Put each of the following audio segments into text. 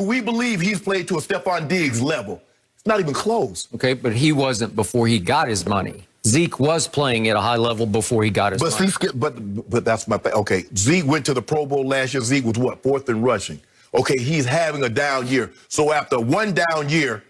We believe he's played to a Stephon Diggs level. It's not even close. Okay, but he wasn't before he got his money. Zeke was playing at a high level before he got his money. But that's my thing. Okay, Zeke went to the Pro Bowl last year. Zeke was what, 4th in rushing. Okay, he's having a down year. So after one down year,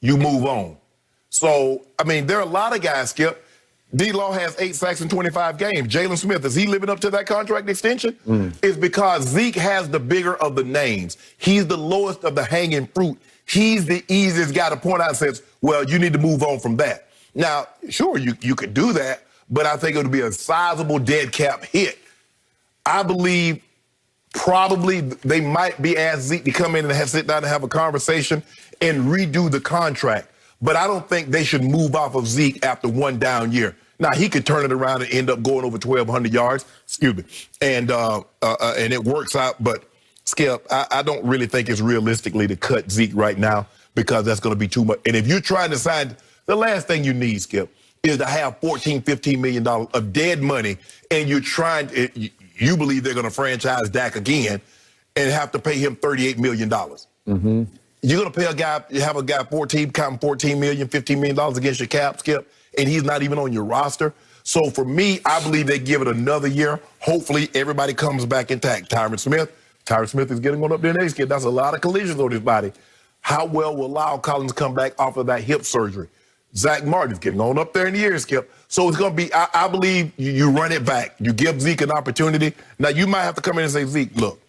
you move on. So, I mean, there are a lot of guys, Skip. D-Law has 8 sacks in 25 games. Jalen Smith, is he living up to that contract extension? It's because Zeke has the bigger of the names. He's the lowest of the hanging fruit. He's the easiest guy to point out and says, well, you need to move on from that. Now, sure, you could do that, but I think it would be a sizable dead cap hit. I believe probably they might be asked Zeke to come in and sit down and have a conversation and redo the contract. But I don't think they should move off of Zeke after one down year. Now, he could turn it around and end up going over 1,200 yards, and it works out. But, Skip, I don't really think it's realistically to cut Zeke right now because that's going to be too much. And if you're trying to sign, the last thing you need, Skip, is to have $14, $15 million of dead money, and you're trying to, you believe they're going to franchise Dak again and have to pay him $38 million. You're going to pay a guy, have a guy counting $14 million, $15 million against your cap, Skip, and he's not even on your roster. So for me, I believe they give it another year. Hopefully everybody comes back intact. Tyron Smith is getting on up there next, Skip. That's a lot of collisions on his body. How well will Lyle Collins come back off of that hip surgery? Zach Martin's getting on up there in the years, Skip. So it's going to be, I believe you run it back. You give Zeke an opportunity. Now, you might have to come in and say, Zeke, look,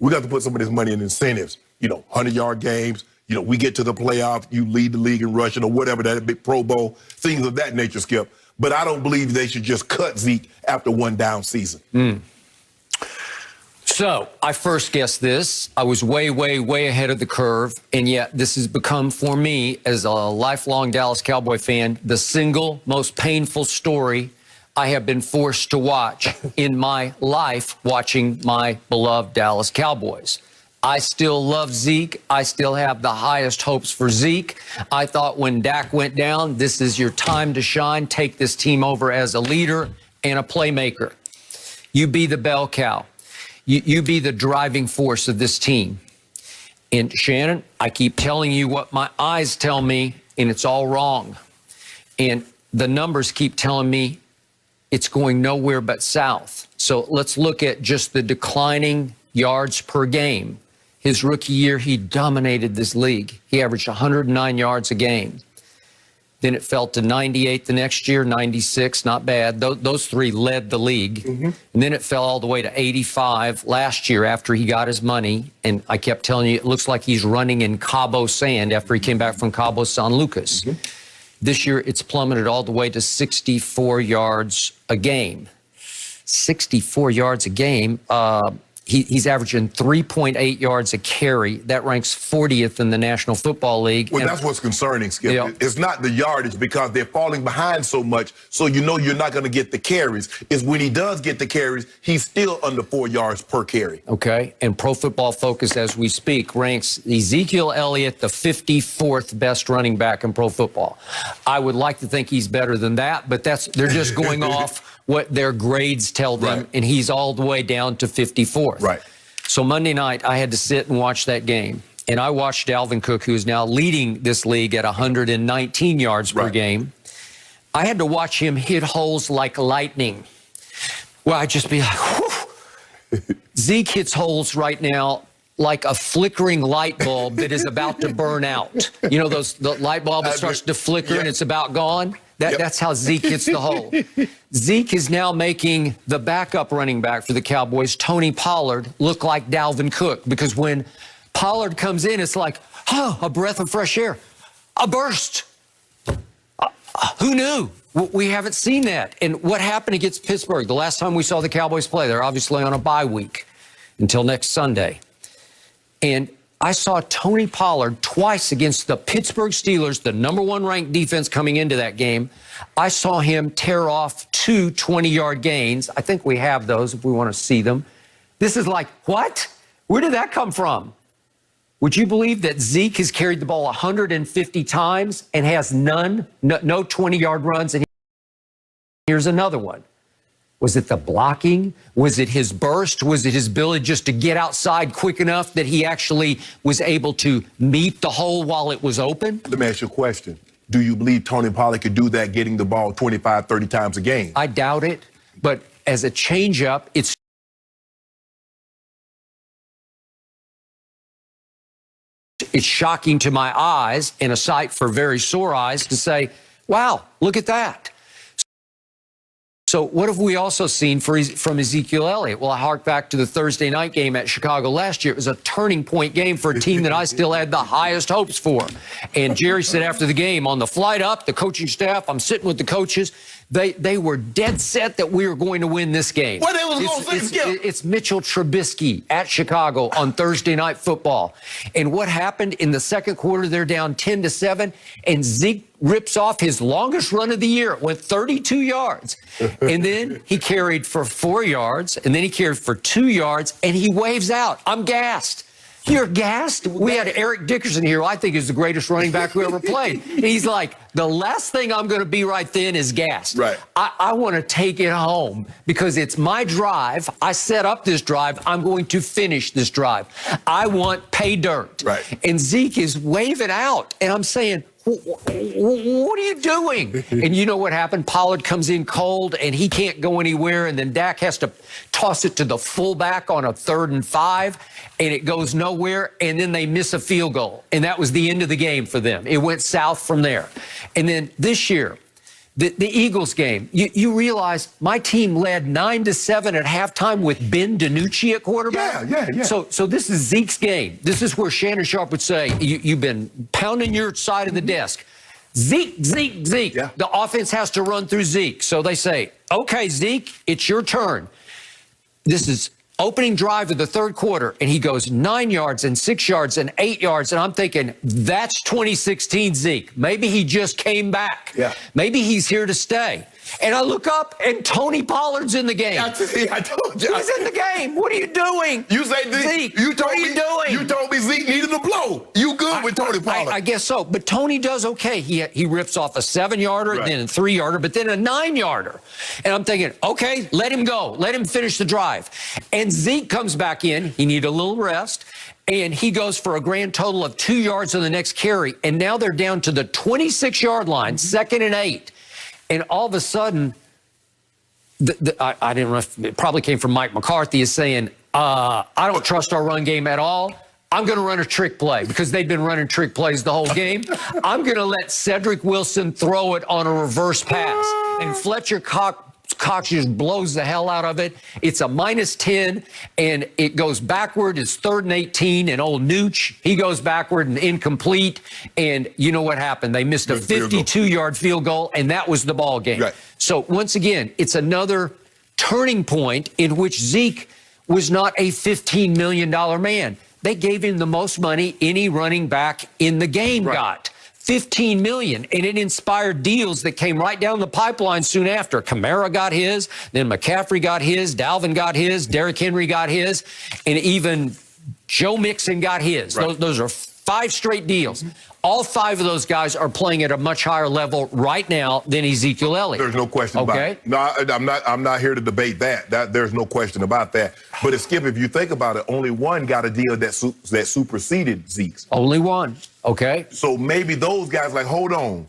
we got to put some of this money in incentives. 100-yard games. We get to the playoffs, you lead the league in rushing or whatever, that big Pro Bowl, things of that nature, Skip. But I don't believe they should just cut Zeke after one down season. So I first guessed this. I was way, way, way ahead of the curve. And yet this has become, for me, as a lifelong Dallas Cowboy fan, the single most painful story I have been forced to watch in my life, watching my beloved Dallas Cowboys. I still love Zeke. I still have the highest hopes for Zeke. I thought when Dak went down, this is your time to shine. Take this team over as a leader and a playmaker. You be the bell cow. You be the driving force of this team. And Shannon, I keep telling you what my eyes tell me, and it's all wrong. And the numbers keep telling me it's going nowhere but south. So let's look at just the declining yards per game. His rookie year, he dominated this league. He averaged 109 yards a game. Then it fell to 98 the next year, 96, not bad. Those three led the league. And then it fell all the way to 85 last year after he got his money. And I kept telling you, it looks like he's running in Cabo sand after he came back from Cabo San Lucas. This year, it's plummeted all the way to 64 yards a game. 64 yards a game. He's averaging 3.8 yards a carry. That ranks 40th in the National Football League. Well, that's what's concerning, Skip. Yeah. It's not the yardage because they're falling behind so much, so you're not going to get the carries. It's when he does get the carries, he's still under 4 yards per carry. Okay, and Pro Football Focus, as we speak, ranks Ezekiel Elliott the 54th best running back in pro football. I would like to think he's better than that, but they're just going off what their grades tell them, and he's all the way down to 54th. Right. So Monday night, I had to sit and watch that game. And I watched Dalvin Cook, who is now leading this league at 119 yards per game. I had to watch him hit holes like lightning. Well, I'd just be like, whew. Zeke hits holes right now like a flickering light bulb that is about to burn out. You know, the light bulb that starts to flicker and it's about gone? That's how Zeke hits the hole. Zeke is now making the backup running back for the Cowboys, Tony Pollard, look like Dalvin Cook. Because when Pollard comes in, it's like, oh, a breath of fresh air. A burst. Who knew? We haven't seen that. And what happened against Pittsburgh? The last time we saw the Cowboys play, they're obviously on a bye week until next Sunday. And I saw Tony Pollard twice against the Pittsburgh Steelers, the #1 ranked defense coming into that game. I saw him tear off 2 20-yard gains. I think we have those if we want to see them. This is like, what? Where did that come from? Would you believe that Zeke has carried the ball 150 times and has no 20-yard runs? And here's another one. Was it the blocking? Was it his burst? Was it his ability just to get outside quick enough that he actually was able to meet the hole while it was open? Let me ask you a question. Do you believe Tony Pollard could do that, getting the ball 25, 30 times a game? I doubt it. But as a changeup, it's shocking to my eyes and a sight for very sore eyes to say, wow, look at that. So what have we also seen from Ezekiel Elliott? Well, I hark back to the Thursday night game at Chicago last year. It was a turning point game for a team that I still had the highest hopes for. And Jerry said after the game, on the flight up, the coaching staff, I'm sitting with the coaches, they were dead set that we were going to win this game. What they was going to say? It's Mitchell Trubisky at Chicago on Thursday Night Football. And what happened in the second quarter, they're down 10-7, and Zeke rips off his longest run of the year. It went 32 yards. And then he carried for 4 yards, and then he carried for 2 yards, and he waves out. I'm gassed. You're gassed? We had Eric Dickerson here, who I think is the greatest running back who ever played. He's like, the last thing I'm going to be right then is gassed. Right. I want to take it home because it's my drive. I set up this drive. I'm going to finish this drive. I want pay dirt. Right. And Zeke is waving out, and I'm saying, what are you doing? And you know what happened? Pollard comes in cold, and he can't go anywhere, and then Dak has to toss it to the fullback on a 3rd and 5, and it goes nowhere, and then they miss a field goal, and that was the end of the game for them. It went south from there. And then this year, the Eagles game, you realize my team led 9-7 at halftime with Ben DiNucci at quarterback. Yeah. So this is Zeke's game. This is where Shannon Sharp would say, you've been pounding your side of the desk. Zeke. Yeah. The offense has to run through Zeke. So they say, okay, Zeke, it's your turn. This is opening drive of the third quarter, and he goes 9 yards and 6 yards and 8 yards, and I'm thinking, that's 2016 Zeke. Maybe he just came back. Yeah. Maybe he's here to stay. And I look up, and Tony Pollard's in the game. I told you. He's in the game. What are you doing? You say Zeke, what are you doing? You told me Zeke needed a blow. You good with Tony Pollard? I guess so. But Tony does okay. He rips off a 7-yarder, Right. then a 3-yarder, but then a 9-yarder. And I'm thinking, okay, let him go. Let him finish the drive. And Zeke comes back in. He needed a little rest. And he goes for a grand total of 2 yards on the next carry. And now they're down to the 26-yard line, 2nd and 8. And all of a sudden, I didn't know if it probably came from Mike McCarthy, is saying, I don't trust our run game at all. I'm going to run a trick play because they've been running trick plays the whole game. I'm going to let Cedric Wilson throw it on a reverse pass. And Fletcher Cox just blows the hell out of it. It's a -10, and it goes backward. It's 3rd and 18, and old Nooch, he goes backward and incomplete. And you know what happened? They missed a 52-yard field goal, and that was the ball game. Right. So once again, it's another turning point in which Zeke was not a $15 million man. They gave him the most money any running back in the game got. $15 million, and it inspired deals that came right down the pipeline soon after. Kamara got his, then McCaffrey got his, Dalvin got his, Derrick Henry got his, and even Joe Mixon got his. Right. Those are 5 straight deals. All 5 of those guys are playing at a much higher level right now than Ezekiel Elliott. There's no question about it. No, I'm not here to debate that. There's no question about that. But Skip, if you think about it, only one got a deal that superseded Zeke's. Only one. Okay. So maybe those guys like, hold on.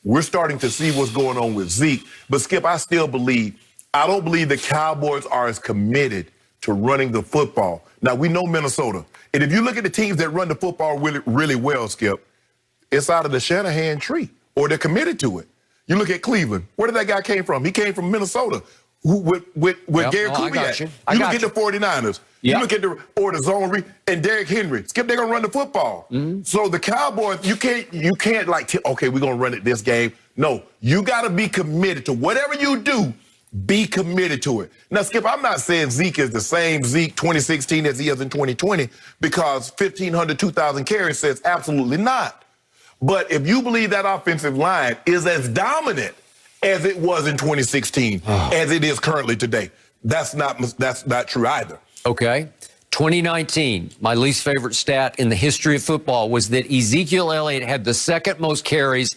We're starting to see what's going on with Zeke. But Skip, I don't believe the Cowboys are as committed to running the football. Now, we know Minnesota. And if you look at the teams that run the football really, really well, Skip, it's out of the Shanahan tree, or they're committed to it. You look at Cleveland. Where did that guy came from? He came from Minnesota with Gary Kubiak. You look at the 49ers. You look at the zone read and Derrick Henry. Skip, they're gonna run the football. So the Cowboys, you can't like, okay, we're gonna run it this game. No, you gotta be committed to whatever you do. Be committed to it. Now, Skip, I'm not saying Zeke is the same Zeke 2016 as he is in 2020 because 1,500, 2,000 carries says absolutely not. But if you believe that offensive line is as dominant as it was in 2016, as it is currently today, that's not true either. Okay. 2019, my least favorite stat in the history of football was that Ezekiel Elliott had the 2nd most carries